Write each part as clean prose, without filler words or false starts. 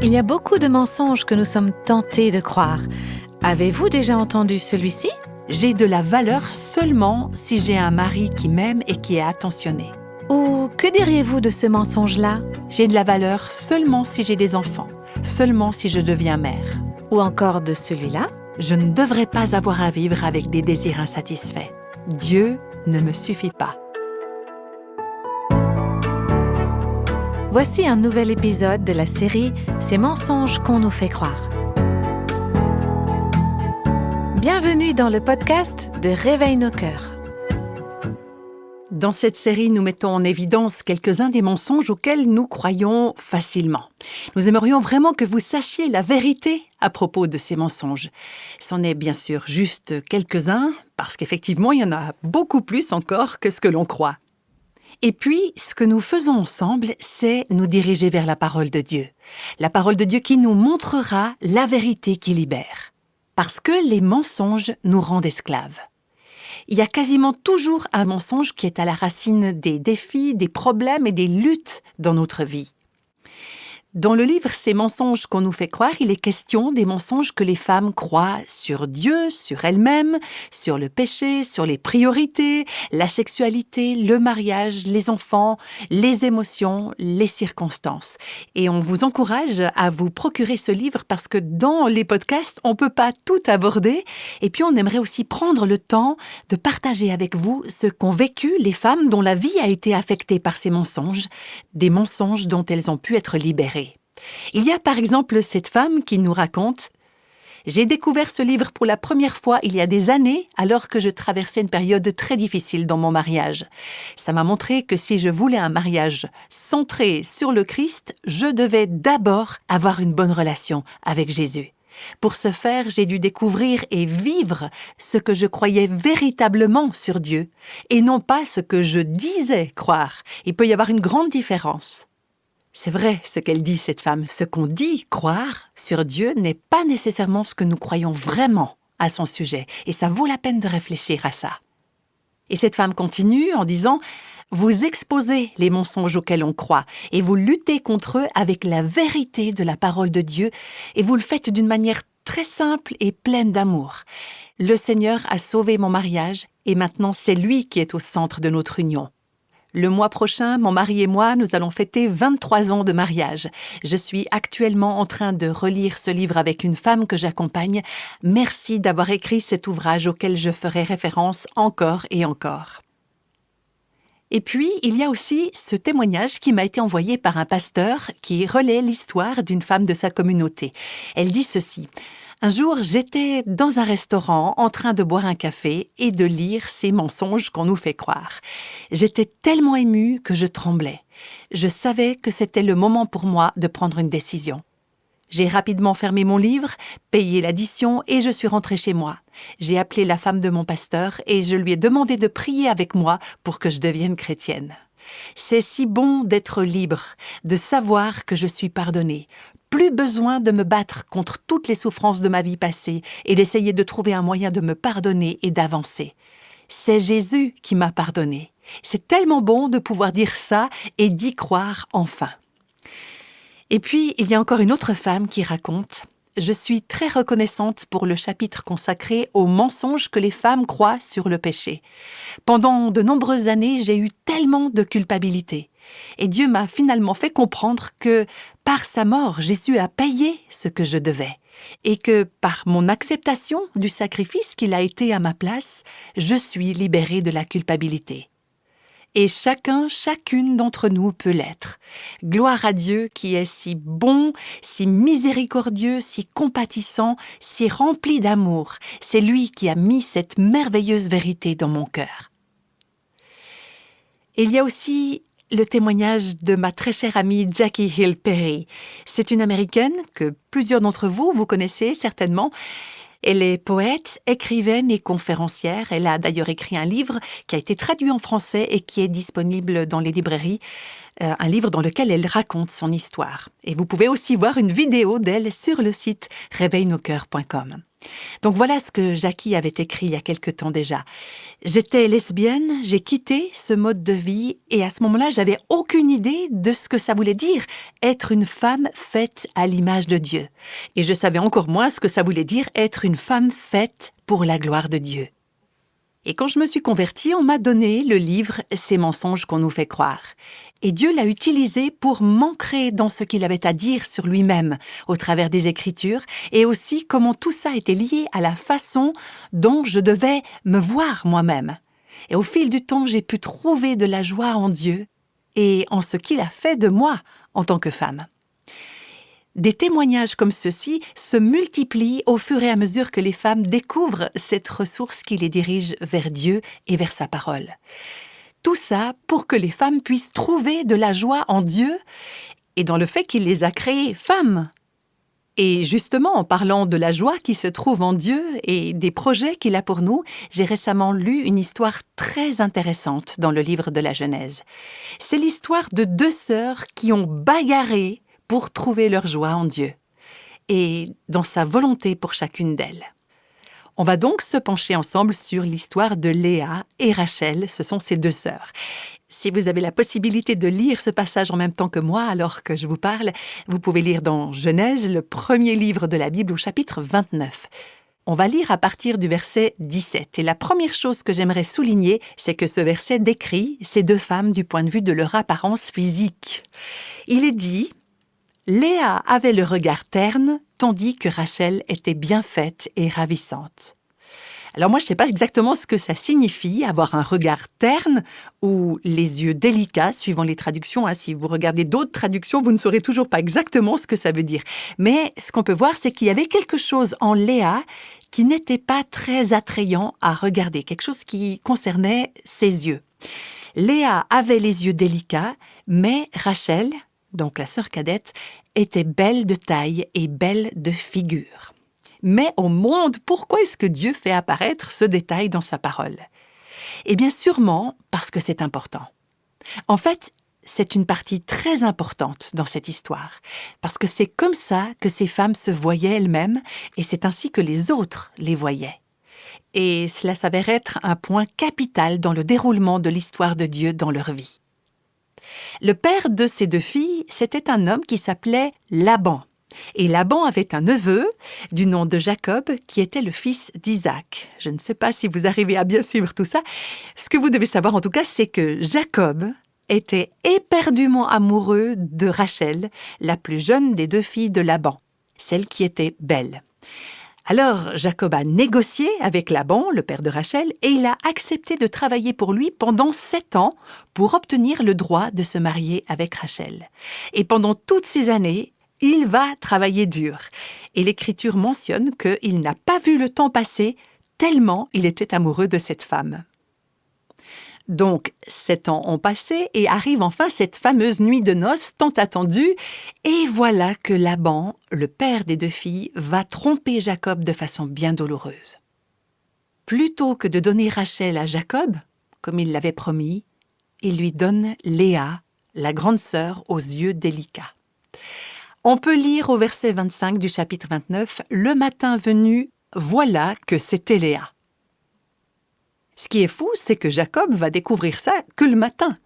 Il y a beaucoup de mensonges que nous sommes tentés de croire. Avez-vous déjà entendu celui-ci? J'ai de la valeur seulement si j'ai un mari qui m'aime et qui est attentionné. Ou que diriez-vous de ce mensonge-là? J'ai de la valeur seulement si j'ai des enfants, seulement si je deviens mère. Ou encore de celui-là? Je ne devrais pas avoir à vivre avec des désirs insatisfaits. Dieu ne me suffit pas. Voici un nouvel épisode de la série « Ces mensonges qu'on nous fait croire ». Bienvenue dans le podcast de Réveille nos cœurs. Dans cette série, nous mettons en évidence quelques-uns des mensonges auxquels nous croyons facilement. Nous aimerions vraiment que vous sachiez la vérité à propos de ces mensonges. C'en est bien sûr juste quelques-uns, parce qu'effectivement, il y en a beaucoup plus encore que ce que l'on croit. Et puis, ce que nous faisons ensemble, c'est nous diriger vers la parole de Dieu. La parole de Dieu qui nous montrera la vérité qui libère. Parce que les mensonges nous rendent esclaves. Il y a quasiment toujours un mensonge qui est à la racine des défis, des problèmes et des luttes dans notre vie. Dans le livre « Ces mensonges qu'on nous fait croire », il est question des mensonges que les femmes croient sur Dieu, sur elles-mêmes, sur le péché, sur les priorités, la sexualité, le mariage, les enfants, les émotions, les circonstances. Et on vous encourage à vous procurer ce livre parce que dans les podcasts, on ne peut pas tout aborder. Et puis on aimerait aussi prendre le temps de partager avec vous ce qu'ont vécu les femmes dont la vie a été affectée par ces mensonges, des mensonges dont elles ont pu être libérées. Il y a par exemple cette femme qui nous raconte « J'ai découvert ce livre pour la première fois il y a des années alors que je traversais une période très difficile dans mon mariage. Ça m'a montré que si je voulais un mariage centré sur le Christ, je devais d'abord avoir une bonne relation avec Jésus. Pour ce faire, j'ai dû découvrir et vivre ce que je croyais véritablement sur Dieu et non pas ce que je disais croire. Il peut y avoir une grande différence. » C'est vrai ce qu'elle dit, cette femme. Ce qu'on dit croire sur Dieu n'est pas nécessairement ce que nous croyons vraiment à son sujet. Et ça vaut la peine de réfléchir à ça. Et cette femme continue en disant « Vous exposez les mensonges auxquels on croit et vous luttez contre eux avec la vérité de la parole de Dieu et vous le faites d'une manière très simple et pleine d'amour. Le Seigneur a sauvé mon mariage et maintenant c'est lui qui est au centre de notre union. Le mois prochain, mon mari et moi, nous allons fêter 23 ans de mariage. Je suis actuellement en train de relire ce livre avec une femme que j'accompagne. Merci d'avoir écrit cet ouvrage auquel je ferai référence encore et encore. » Et puis, il y a aussi ce témoignage qui m'a été envoyé par un pasteur qui relaie l'histoire d'une femme de sa communauté. Elle dit ceci. Un jour, j'étais dans un restaurant en train de boire un café et de lire ces mensonges qu'on nous fait croire. J'étais tellement émue que je tremblais. Je savais que c'était le moment pour moi de prendre une décision. J'ai rapidement fermé mon livre, payé l'addition et je suis rentrée chez moi. J'ai appelé la femme de mon pasteur et je lui ai demandé de prier avec moi pour que je devienne chrétienne. C'est si bon d'être libre, de savoir que je suis pardonnée. Plus besoin de me battre contre toutes les souffrances de ma vie passée et d'essayer de trouver un moyen de me pardonner et d'avancer. C'est Jésus qui m'a pardonné. C'est tellement bon de pouvoir dire ça et d'y croire enfin. Et puis, il y a encore une autre femme qui raconte « Je suis très reconnaissante pour le chapitre consacré aux mensonges que les femmes croient sur le péché. Pendant de nombreuses années, j'ai eu tellement de culpabilité. Et Dieu m'a finalement fait comprendre que, par sa mort, Jésus a payé ce que je devais. Et que, par mon acceptation du sacrifice qu'il a été à ma place, je suis libérée de la culpabilité. » Et chacune d'entre nous peut l'être. Gloire à Dieu qui est si bon, si miséricordieux, si compatissant, si rempli d'amour. C'est lui qui a mis cette merveilleuse vérité dans mon cœur. Il y a aussi le témoignage de ma très chère amie Jackie Hill Perry. C'est une Américaine que plusieurs d'entre vous connaissez certainement. Elle est poète, écrivaine et conférencière. Elle a d'ailleurs écrit un livre qui a été traduit en français et qui est disponible dans les librairies. Un livre dans lequel elle raconte son histoire. Et vous pouvez aussi voir une vidéo d'elle sur le site réveillenoscoeurs.com. Donc voilà ce que Jackie avait écrit il y a quelque temps déjà. J'étais lesbienne, j'ai quitté ce mode de vie et à ce moment-là, j'avais aucune idée de ce que ça voulait dire être une femme faite à l'image de Dieu. Et je savais encore moins ce que ça voulait dire être une femme faite pour la gloire de Dieu. Et quand je me suis convertie, on m'a donné le livre « Ces mensonges qu'on nous fait croire ». Et Dieu l'a utilisé pour m'ancrer dans ce qu'il avait à dire sur lui-même au travers des Écritures et aussi comment tout ça était lié à la façon dont je devais me voir moi-même. Et au fil du temps, j'ai pu trouver de la joie en Dieu et en ce qu'il a fait de moi en tant que femme. Des témoignages comme ceux-ci se multiplient au fur et à mesure que les femmes découvrent cette ressource qui les dirige vers Dieu et vers sa parole. Tout ça pour que les femmes puissent trouver de la joie en Dieu et dans le fait qu'il les a créées femmes. Et justement, en parlant de la joie qui se trouve en Dieu et des projets qu'il a pour nous, j'ai récemment lu une histoire très intéressante dans le livre de la Genèse. C'est l'histoire de 2 sœurs qui ont bagarré pour trouver leur joie en Dieu et dans sa volonté pour chacune d'elles. On va donc se pencher ensemble sur l'histoire de Léa et Rachel, ce sont ces 2 sœurs. Si vous avez la possibilité de lire ce passage en même temps que moi alors que je vous parle, vous pouvez lire dans Genèse, le premier livre de la Bible au chapitre 29. On va lire à partir du verset 17. Et la première chose que j'aimerais souligner, c'est que ce verset décrit ces 2 femmes du point de vue de leur apparence physique. Il est dit: Léa avait le regard terne, tandis que Rachel était bien faite et ravissante. Alors moi, je ne sais pas exactement ce que ça signifie, avoir un regard terne ou les yeux délicats, suivant les traductions. Si vous regardez d'autres traductions, vous ne saurez toujours pas exactement ce que ça veut dire. Mais ce qu'on peut voir, c'est qu'il y avait quelque chose en Léa qui n'était pas très attrayant à regarder, quelque chose qui concernait ses yeux. Léa avait les yeux délicats, mais Rachel, donc la sœur cadette, était belle de taille et belle de figure. Mais au monde, pourquoi est-ce que Dieu fait apparaître ce détail dans sa parole? Eh bien sûrement parce que c'est important. En fait, c'est une partie très importante dans cette histoire, parce que c'est comme ça que ces femmes se voyaient elles-mêmes et c'est ainsi que les autres les voyaient. Et cela s'avère être un point capital dans le déroulement de l'histoire de Dieu dans leur vie. Le père de ces 2 filles, c'était un homme qui s'appelait Laban. Et Laban avait un neveu du nom de Jacob qui était le fils d'Isaac. Je ne sais pas si vous arrivez à bien suivre tout ça. Ce que vous devez savoir en tout cas, c'est que Jacob était éperdument amoureux de Rachel, la plus jeune des 2 filles de Laban, celle qui était belle. Alors Jacob a négocié avec Laban, le père de Rachel, et il a accepté de travailler pour lui pendant 7 ans pour obtenir le droit de se marier avec Rachel. Et pendant toutes ces années, il va travailler dur. Et l'Écriture mentionne qu'il n'a pas vu le temps passer tellement il était amoureux de cette femme. Donc, 7 ans ont passé et arrive enfin cette fameuse nuit de noces tant attendue. Et voilà que Laban, le père des 2 filles, va tromper Jacob de façon bien douloureuse. Plutôt que de donner Rachel à Jacob, comme il l'avait promis, il lui donne Léa, la grande sœur aux yeux délicats. On peut lire au verset 25 du chapitre 29, « Le matin venu, voilà que c'était Léa ». Ce qui est fou, c'est que Jacob va découvrir ça que le matin.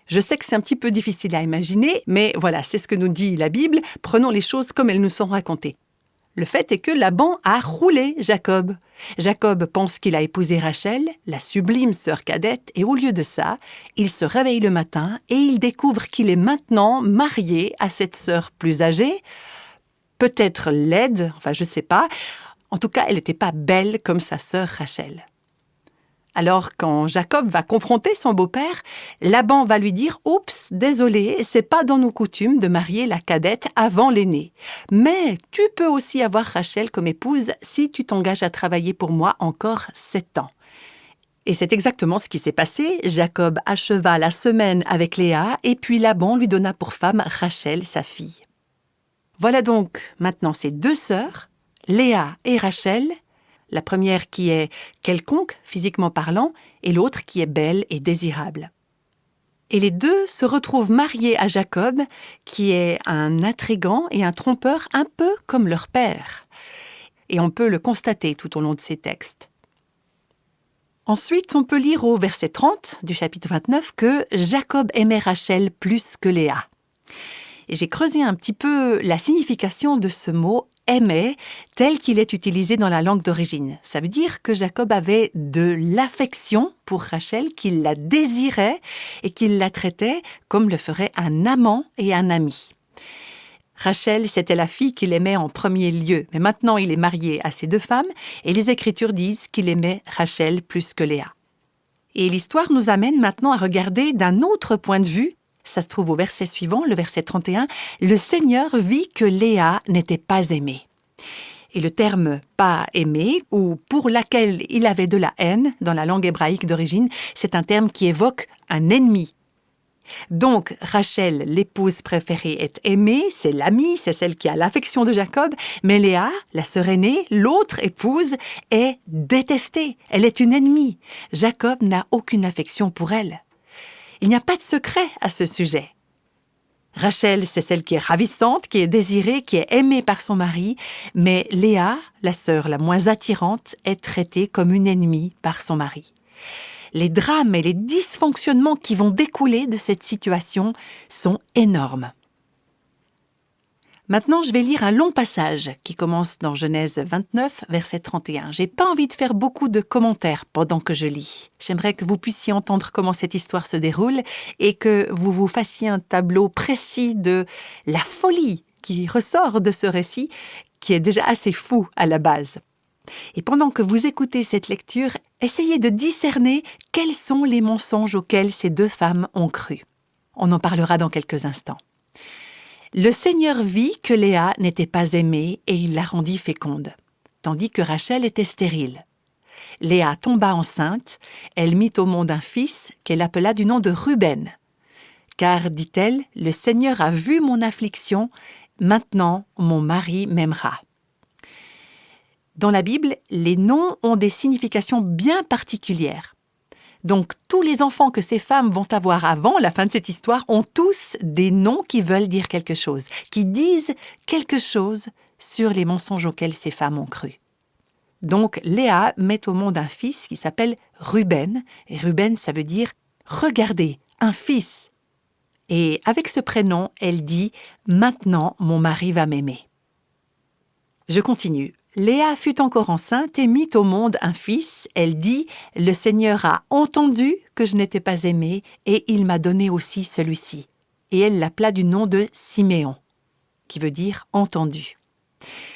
Je sais que c'est un petit peu difficile à imaginer, mais voilà, c'est ce que nous dit la Bible. Prenons les choses comme elles nous sont racontées. Le fait est que Laban a roulé Jacob. Jacob pense qu'il a épousé Rachel, la sublime sœur cadette, et au lieu de ça, il se réveille le matin et il découvre qu'il est maintenant marié à cette sœur plus âgée, peut-être laide, enfin je sais pas. En tout cas, elle n'était pas belle comme sa sœur Rachel. Alors, quand Jacob va confronter son beau-père, Laban va lui dire « Oups, désolé, c'est pas dans nos coutumes de marier la cadette avant l'aînée. Mais tu peux aussi avoir Rachel comme épouse si tu t'engages à travailler pour moi encore 7 ans. » Et c'est exactement ce qui s'est passé. Jacob acheva la semaine avec Léa et puis Laban lui donna pour femme Rachel, sa fille. Voilà donc maintenant ces 2 sœurs, Léa et Rachel, la première qui est quelconque, physiquement parlant, et l'autre qui est belle et désirable. Et les 2 se retrouvent mariés à Jacob, qui est un intrigant et un trompeur un peu comme leur père. et on peut le constater tout au long de ces textes. Ensuite, on peut lire au verset 30 du chapitre 29 que Jacob aimait Rachel plus que Léa. Et j'ai creusé un petit peu la signification de ce mot « aimer » tel qu'il est utilisé dans la langue d'origine. Ça veut dire que Jacob avait de l'affection pour Rachel, qu'il la désirait et qu'il la traitait comme le ferait un amant et un ami. Rachel, c'était la fille qu'il aimait en premier lieu, mais maintenant il est marié à ses 2 femmes et les Écritures disent qu'il aimait Rachel plus que Léa. Et l'histoire nous amène maintenant à regarder d'un autre point de vue. Ça se trouve au verset suivant, le verset 31. « Le Seigneur vit que Léa n'était pas aimée. » Et le terme « pas aimée » ou « pour laquelle il avait de la haine » dans la langue hébraïque d'origine, c'est un terme qui évoque un ennemi. Donc, Rachel, l'épouse préférée, est aimée, c'est l'amie, c'est celle qui a l'affection de Jacob, mais Léa, la sœur aînée, l'autre épouse, est détestée, elle est une ennemie. Jacob n'a aucune affection pour elle. Il n'y a pas de secret à ce sujet. Rachel, c'est celle qui est ravissante, qui est désirée, qui est aimée par son mari, mais Léa, la sœur la moins attirante, est traitée comme une ennemie par son mari. Les drames et les dysfonctionnements qui vont découler de cette situation sont énormes. Maintenant, je vais lire un long passage qui commence dans Genèse 29, verset 31. J'ai pas envie de faire beaucoup de commentaires pendant que je lis. J'aimerais que vous puissiez entendre comment cette histoire se déroule et que vous vous fassiez un tableau précis de la folie qui ressort de ce récit, qui est déjà assez fou à la base. Et pendant que vous écoutez cette lecture, essayez de discerner quels sont les mensonges auxquels ces 2 femmes ont cru. On en parlera dans quelques instants. Le Seigneur vit que Léa n'était pas aimée et il la rendit féconde, tandis que Rachel était stérile. Léa tomba enceinte, elle mit au monde un fils qu'elle appela du nom de Ruben. Car, dit-elle, le Seigneur a vu mon affliction, maintenant mon mari m'aimera. Dans la Bible, les noms ont des significations bien particulières. Donc, tous les enfants que ces femmes vont avoir avant la fin de cette histoire ont tous des noms qui veulent dire quelque chose, qui disent quelque chose sur les mensonges auxquels ces femmes ont cru. Donc, Léa met au monde un fils qui s'appelle Ruben. Et Ruben, ça veut dire « regardez, un fils ». Et avec ce prénom, elle dit « maintenant, mon mari va m'aimer ». Je continue. Léa fut encore enceinte et mit au monde un fils. Elle dit « Le Seigneur a entendu que je n'étais pas aimée et il m'a donné aussi celui-ci. » Et elle l'appela du nom de Siméon, qui veut dire « entendu ».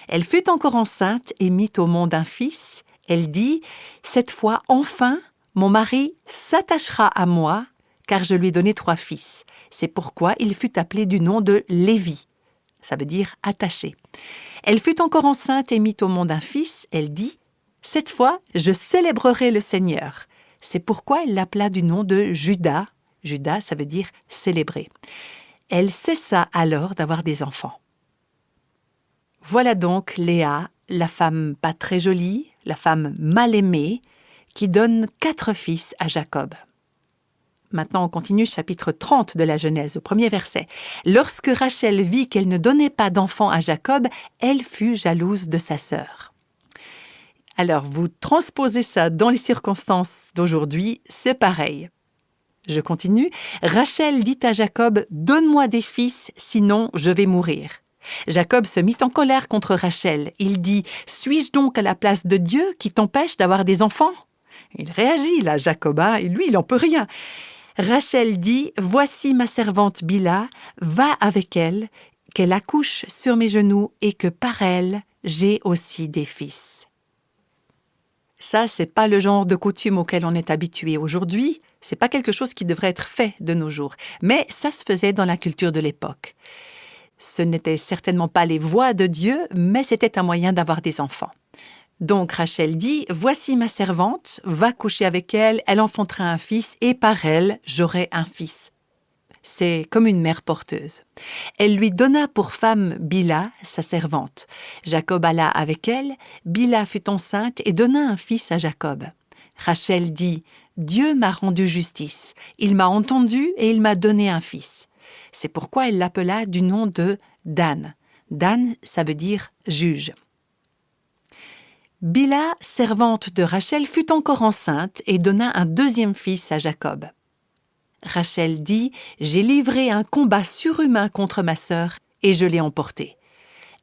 Elle fut encore enceinte et mit au monde un fils. Elle dit « Cette fois, enfin, mon mari s'attachera à moi, car je lui ai donné 3 fils. » C'est pourquoi il fut appelé du nom de Lévi. Ça veut dire « attaché ». Elle fut encore enceinte et mit au monde un fils. Elle dit « Cette fois, je célébrerai le Seigneur. » C'est pourquoi elle l'appela du nom de Juda. Juda, ça veut dire « célébrer ». Elle cessa alors d'avoir des enfants. Voilà donc Léa, la femme pas très jolie, la femme mal aimée, qui donne 4 fils à Jacob. Maintenant, on continue chapitre 30 de la Genèse, au premier verset. « Lorsque Rachel vit qu'elle ne donnait pas d'enfant à Jacob, elle fut jalouse de sa sœur. » Alors, vous transposez ça dans les circonstances d'aujourd'hui, c'est pareil. Je continue. « Rachel dit à Jacob, « Donne-moi des fils, sinon je vais mourir. » Jacob se mit en colère contre Rachel. Il dit, « Suis-je donc à la place de Dieu qui t'empêche d'avoir des enfants ?» Il réagit là, Jacob, et lui, il n'en peut rien. Rachel dit, « Voici ma servante Bila, va avec elle, qu'elle accouche sur mes genoux et que par elle, j'ai aussi des fils. » Ça, c'est pas le genre de coutume auquel on est habitué aujourd'hui. C'est pas quelque chose qui devrait être fait de nos jours. Mais ça se faisait dans la culture de l'époque. Ce n'était certainement pas les voies de Dieu, mais c'était un moyen d'avoir des enfants. Donc Rachel dit, « Voici ma servante, va coucher avec elle, elle enfantera un fils, et par elle, j'aurai un fils. » C'est comme une mère porteuse. Elle lui donna pour femme Bila, sa servante. Jacob alla avec elle, Bila fut enceinte et donna un fils à Jacob. Rachel dit, « Dieu m'a rendu justice, il m'a entendu et il m'a donné un fils. » C'est pourquoi elle l'appela du nom de Dan. Dan, ça veut dire « juge ». Bilha, servante de Rachel, fut encore enceinte et donna un deuxième fils à Jacob. Rachel dit « J'ai livré un combat surhumain contre ma sœur et je l'ai emporté. »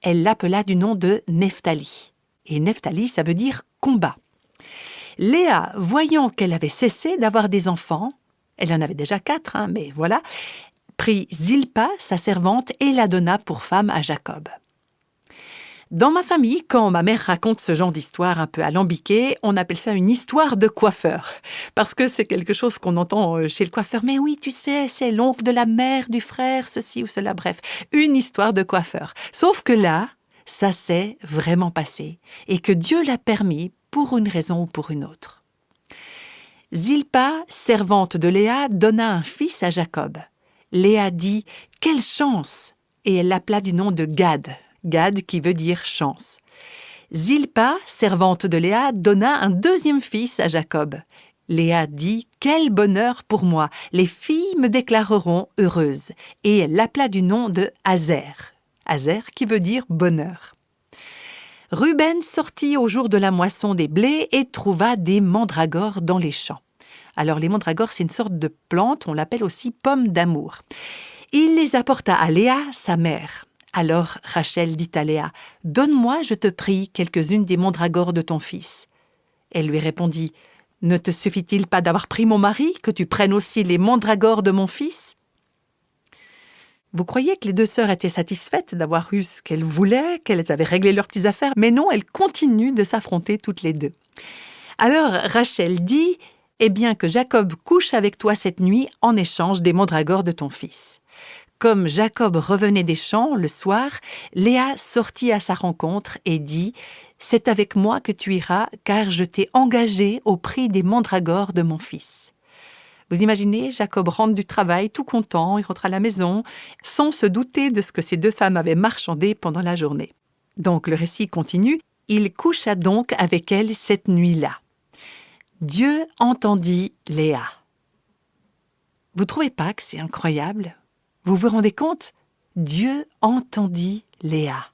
Elle l'appela du nom de Nephtali. Et Nephtali, ça veut dire « combat ». Léa, voyant qu'elle avait cessé d'avoir des enfants, elle en avait déjà 4, mais voilà, prit Zilpa, sa servante, et la donna pour femme à Jacob. Dans ma famille, quand ma mère raconte ce genre d'histoire un peu alambiquée, on appelle ça une histoire de coiffeur. Parce que c'est quelque chose qu'on entend chez le coiffeur. Mais oui, tu sais, c'est l'oncle de la mère, du frère, ceci ou cela. Bref, une histoire de coiffeur. Sauf que là, ça s'est vraiment passé. Et que Dieu l'a permis pour une raison ou pour une autre. Zilpa, servante de Léa, donna un fils à Jacob. Léa dit « Quelle chance !» et elle l'appela du nom de Gad. Gad qui veut dire chance. Zilpa, servante de Léa, donna un deuxième fils à Jacob. Léa dit « Quel bonheur pour moi! Les filles me déclareront heureuse. » Et elle l'appela du nom de Azer. Azer qui veut dire bonheur. Ruben sortit au jour de la moisson des blés et trouva des mandragores dans les champs. Alors les mandragores, c'est une sorte de plante, on l'appelle aussi pomme d'amour. Il les apporta à Léa, sa mère. Alors Rachel dit à Léa, « Donne-moi, je te prie, quelques-unes des mandragores de ton fils. » Elle lui répondit, « Ne te suffit-il pas d'avoir pris mon mari, que tu prennes aussi les mandragores de mon fils ?» Vous croyez que les deux sœurs étaient satisfaites d'avoir eu ce qu'elles voulaient, qu'elles avaient réglé leurs petites affaires, mais non, elles continuent de s'affronter toutes les deux. Alors Rachel dit, « Eh bien que Jacob couche avec toi cette nuit en échange des mandragores de ton fils. » Comme Jacob revenait des champs le soir, Léa sortit à sa rencontre et dit « C'est avec moi que tu iras, car je t'ai engagé au prix des mandragores de mon fils. » Vous imaginez, Jacob rentre du travail tout content, il rentre à la maison, sans se douter de ce que ces deux femmes avaient marchandé pendant la journée. Donc le récit continue, il coucha donc avec elle cette nuit-là. Dieu entendit Léa. Vous trouvez pas que c'est incroyable ? Vous vous rendez compte ? Dieu entendit Léa.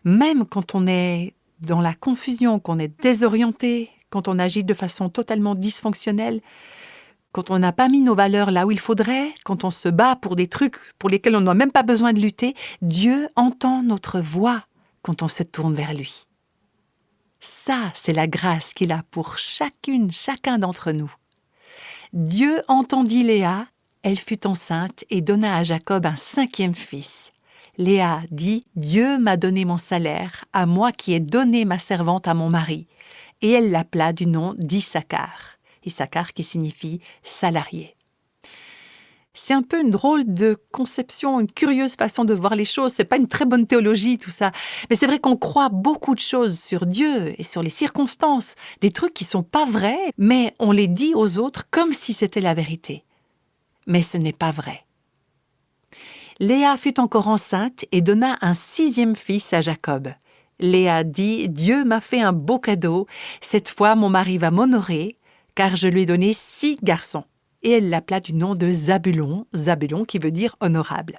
Même quand on est dans la confusion, qu'on est désorienté, quand on agit de façon totalement dysfonctionnelle, quand on n'a pas mis nos valeurs là où il faudrait, quand on se bat pour des trucs pour lesquels on n'a même pas besoin de lutter, Dieu entend notre voix quand on se tourne vers lui. Ça, c'est la grâce qu'il a pour chacun d'entre nous. Dieu entendit Léa, elle fut enceinte et donna à Jacob un 5e fils. Léa dit « Dieu m'a donné mon salaire, à moi qui ai donné ma servante à mon mari. » Et elle l'appela du nom d'Issachar. Issachar qui signifie salarié. C'est un peu une drôle de conception, une curieuse façon de voir les choses. C'est pas une très bonne théologie tout ça. Mais c'est vrai qu'on croit beaucoup de choses sur Dieu et sur les circonstances. Des trucs qui sont pas vrais, mais on les dit aux autres comme si c'était la vérité. Mais ce n'est pas vrai. Léa fut encore enceinte et donna un 6e fils à Jacob. Léa dit « Dieu m'a fait un beau cadeau. Cette fois, mon mari va m'honorer, car je lui ai donné 6 garçons. » Et elle l'appela du nom de Zabulon, Zabulon qui veut dire honorable.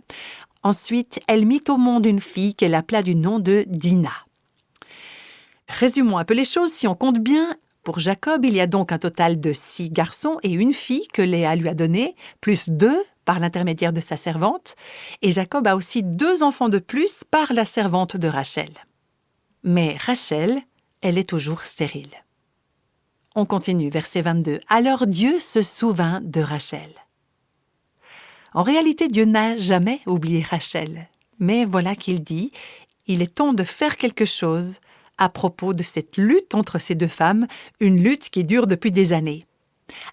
Ensuite, elle mit au monde une fille qu'elle appela du nom de Dina. Résumons un peu les choses, si on compte bien. Pour Jacob, il y a donc un total de 6 garçons et une fille que Léa lui a donnée, plus 2 par l'intermédiaire de sa servante. Et Jacob a aussi 2 enfants de plus par la servante de Rachel. Mais Rachel, elle est toujours stérile. On continue, verset 22. « Alors Dieu se souvint de Rachel. » En réalité, Dieu n'a jamais oublié Rachel. Mais voilà qu'il dit, il est temps de faire quelque chose à propos de cette lutte entre ces deux femmes, une lutte qui dure depuis des années.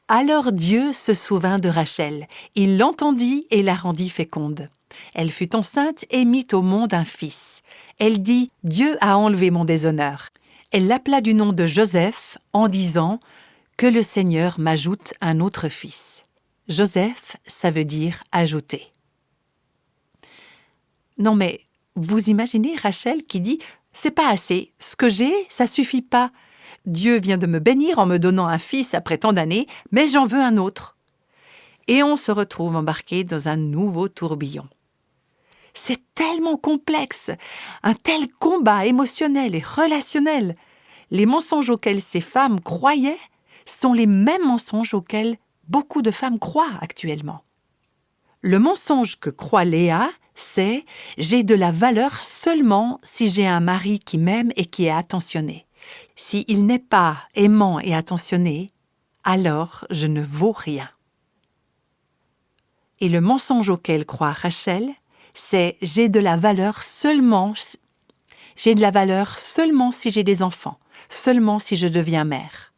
Alors Dieu se souvint de Rachel. Il l'entendit et la rendit féconde. Elle fut enceinte et mit au monde un fils. Elle dit « Dieu a enlevé mon déshonneur. » Elle l'appela du nom de Joseph en disant « Que le Seigneur m'ajoute un autre fils. » Joseph, ça veut dire « ajouter ». Non mais, vous imaginez Rachel qui dit « C'est pas assez, ce que j'ai, ça suffit pas. Dieu vient de me bénir en me donnant un fils après tant d'années, mais j'en veux un autre. » Et on se retrouve embarqué dans un nouveau tourbillon. C'est tellement complexe, un tel combat émotionnel et relationnel. les mensonges auxquels ces femmes croyaient sont les mêmes mensonges auxquels beaucoup de femmes croient actuellement. Le mensonge que croit Léa, c'est « j'ai de la valeur seulement si j'ai un mari qui m'aime et qui est attentionné. S'il n'est pas aimant et attentionné, alors je ne vaux rien. » Et le mensonge auquel croit Rachel, c'est « j'ai de la valeur seulement si j'ai des enfants, seulement si je deviens mère.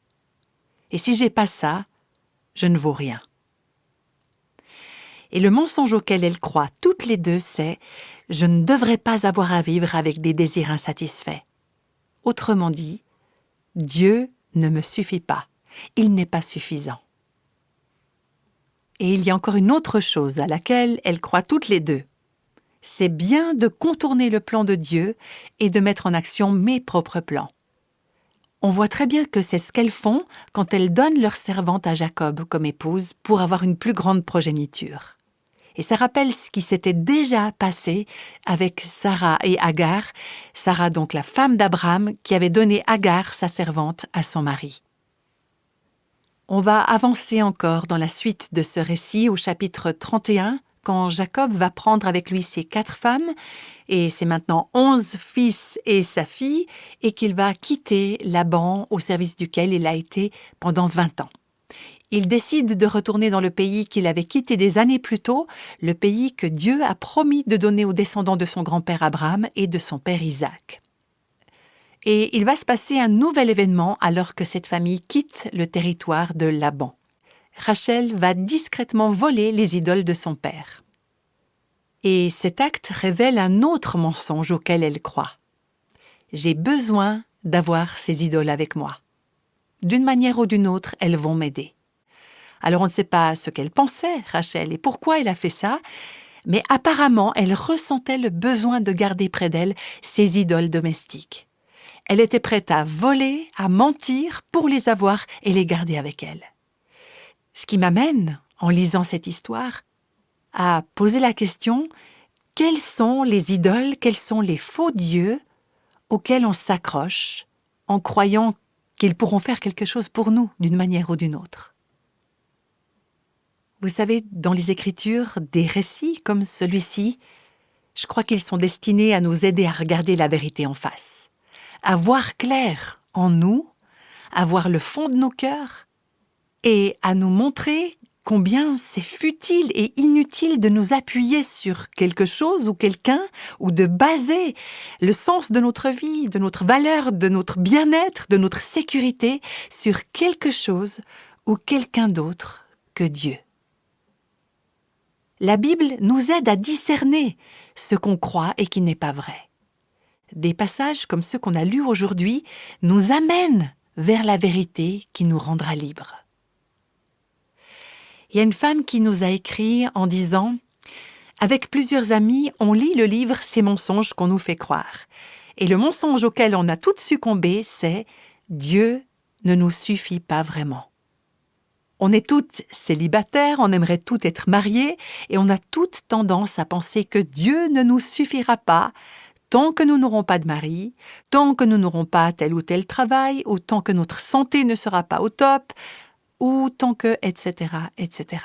Et si j'ai pas ça, je ne vaux rien. » Et le mensonge auquel elles croient toutes les deux, c'est « je ne devrais pas avoir à vivre avec des désirs insatisfaits. » Autrement dit, Dieu ne me suffit pas, il n'est pas suffisant. Et il y a encore une autre chose à laquelle elles croient toutes les deux. C'est bien de contourner le plan de Dieu et de mettre en action mes propres plans. On voit très bien que c'est ce qu'elles font quand elles donnent leur servante à Jacob comme épouse pour avoir une plus grande progéniture. Et ça rappelle ce qui s'était déjà passé avec Sarah et Agar, Sarah donc la femme d'Abraham qui avait donné Agar, sa servante, à son mari. On va avancer encore dans la suite de ce récit au chapitre 31, quand Jacob va prendre avec lui ses 4 femmes, et c'est maintenant 11 fils et sa fille, et qu'il va quitter Laban au service duquel il a été pendant 20 ans. Il décide de retourner dans le pays qu'il avait quitté des années plus tôt, le pays que Dieu a promis de donner aux descendants de son grand-père Abraham et de son père Isaac. Et il va se passer un nouvel événement alors que cette famille quitte le territoire de Laban. Rachel va discrètement voler les idoles de son père. Et cet acte révèle un autre mensonge auquel elle croit. J'ai besoin d'avoir ces idoles avec moi. D'une manière ou d'une autre, elles vont m'aider. Alors on ne sait pas ce qu'elle pensait, Rachel, et pourquoi elle a fait ça, mais apparemment elle ressentait le besoin de garder près d'elle ces idoles domestiques. Elle était prête à voler, à mentir pour les avoir et les garder avec elle. Ce qui m'amène, en lisant cette histoire, à poser la question « Quelles sont les idoles, quels sont les faux dieux auxquels on s'accroche en croyant qu'ils pourront faire quelque chose pour nous d'une manière ou d'une autre ?» Vous savez, dans les Écritures, des récits comme celui-ci, je crois qu'ils sont destinés à nous aider à regarder la vérité en face, à voir clair en nous, à voir le fond de nos cœurs et à nous montrer combien c'est futile et inutile de nous appuyer sur quelque chose ou quelqu'un ou de baser le sens de notre vie, de notre valeur, de notre bien-être, de notre sécurité sur quelque chose ou quelqu'un d'autre que Dieu. La Bible nous aide à discerner ce qu'on croit et qui n'est pas vrai. Des passages comme ceux qu'on a lus aujourd'hui nous amènent vers la vérité qui nous rendra libres. Il y a une femme qui nous a écrit en disant « Avec plusieurs amis, on lit le livre « Ces mensonges qu'on nous fait croire ». Et le mensonge auquel on a toutes succombé, c'est « Dieu ne nous suffit pas vraiment ». On est toutes célibataires, on aimerait toutes être mariées et on a toutes tendance à penser que Dieu ne nous suffira pas tant que nous n'aurons pas de mari, tant que nous n'aurons pas tel ou tel travail, ou tant que notre santé ne sera pas au top, ou tant que, etc., etc.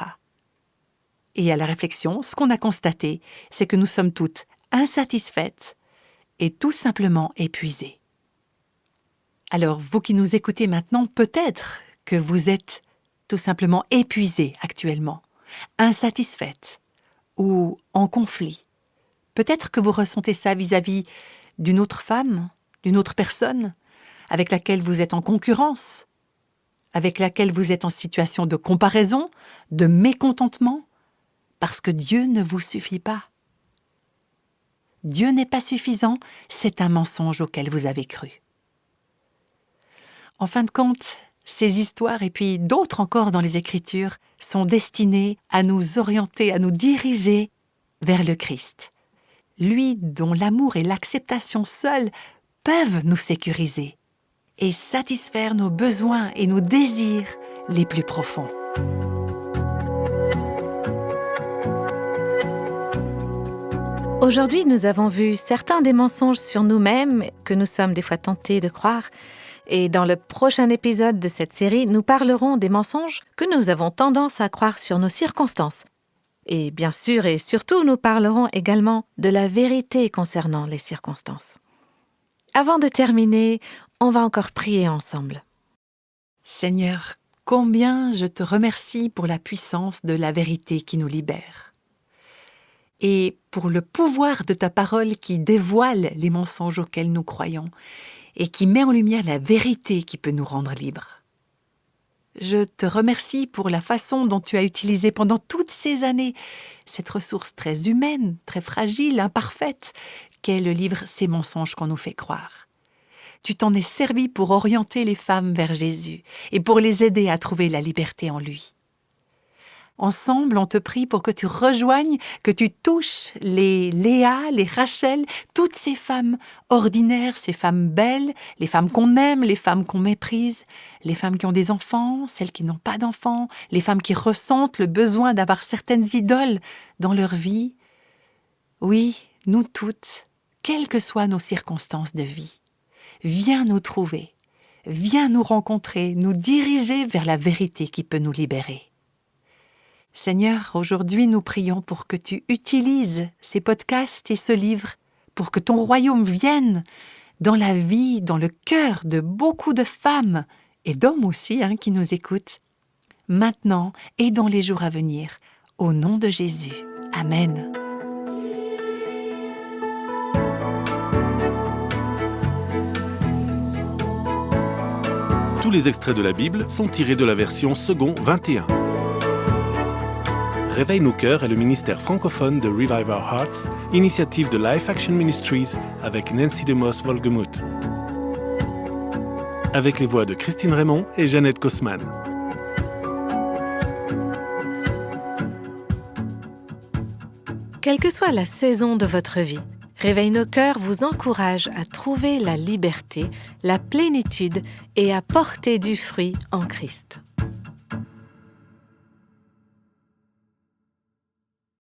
Et à la réflexion, ce qu'on a constaté, c'est que nous sommes toutes insatisfaites et tout simplement épuisées. Alors, vous qui nous écoutez maintenant, peut-être que vous êtes tout simplement épuisée actuellement, insatisfaite ou en conflit. Peut-être que vous ressentez ça vis-à-vis d'une autre femme, d'une autre personne, avec laquelle vous êtes en concurrence, avec laquelle vous êtes en situation de comparaison, de mécontentement, parce que Dieu ne vous suffit pas. Dieu n'est pas suffisant, c'est un mensonge auquel vous avez cru. En fin de compte, ces histoires, et puis d'autres encore dans les Écritures, sont destinées à nous orienter, à nous diriger vers le Christ. Lui dont l'amour et l'acceptation seuls peuvent nous sécuriser et satisfaire nos besoins et nos désirs les plus profonds. Aujourd'hui, nous avons vu certains des mensonges sur nous-mêmes que nous sommes des fois tentés de croire. Et dans le prochain épisode de cette série, nous parlerons des mensonges que nous avons tendance à croire sur nos circonstances. Et bien sûr et surtout, nous parlerons également de la vérité concernant les circonstances. Avant de terminer, on va encore prier ensemble. Seigneur, combien je te remercie pour la puissance de la vérité qui nous libère. Et pour le pouvoir de ta parole qui dévoile les mensonges auxquels nous croyons et qui met en lumière la vérité qui peut nous rendre libres. Je te remercie pour la façon dont tu as utilisé pendant toutes ces années cette ressource très humaine, très fragile, imparfaite, qu'est le livre « Ces mensonges qu'on nous fait croire ». Tu t'en es servi pour orienter les femmes vers Jésus et pour les aider à trouver la liberté en lui. Ensemble, on te prie pour que tu rejoignes, que tu touches les Léa, les Rachel, toutes ces femmes ordinaires, ces femmes belles, les femmes qu'on aime, les femmes qu'on méprise, les femmes qui ont des enfants, celles qui n'ont pas d'enfants, les femmes qui ressentent le besoin d'avoir certaines idoles dans leur vie. Oui, nous toutes, quelles que soient nos circonstances de vie, viens nous trouver, viens nous rencontrer, nous diriger vers la vérité qui peut nous libérer. Seigneur, aujourd'hui nous prions pour que tu utilises ces podcasts et ce livre pour que ton royaume vienne dans la vie, dans le cœur de beaucoup de femmes et d'hommes aussi qui nous écoutent, maintenant et dans les jours à venir, au nom de Jésus. Amen. Tous les extraits de la Bible sont tirés de la version second 21. Réveille nos cœurs est le ministère francophone de Revive Our Hearts, initiative de Life Action Ministries avec Nancy DeMoss Wolgemuth. Avec les voix de Christine Raymond et Jeannette Kosman. Quelle que soit la saison de votre vie, Réveille nos cœurs vous encourage à trouver la liberté, la plénitude et à porter du fruit en Christ.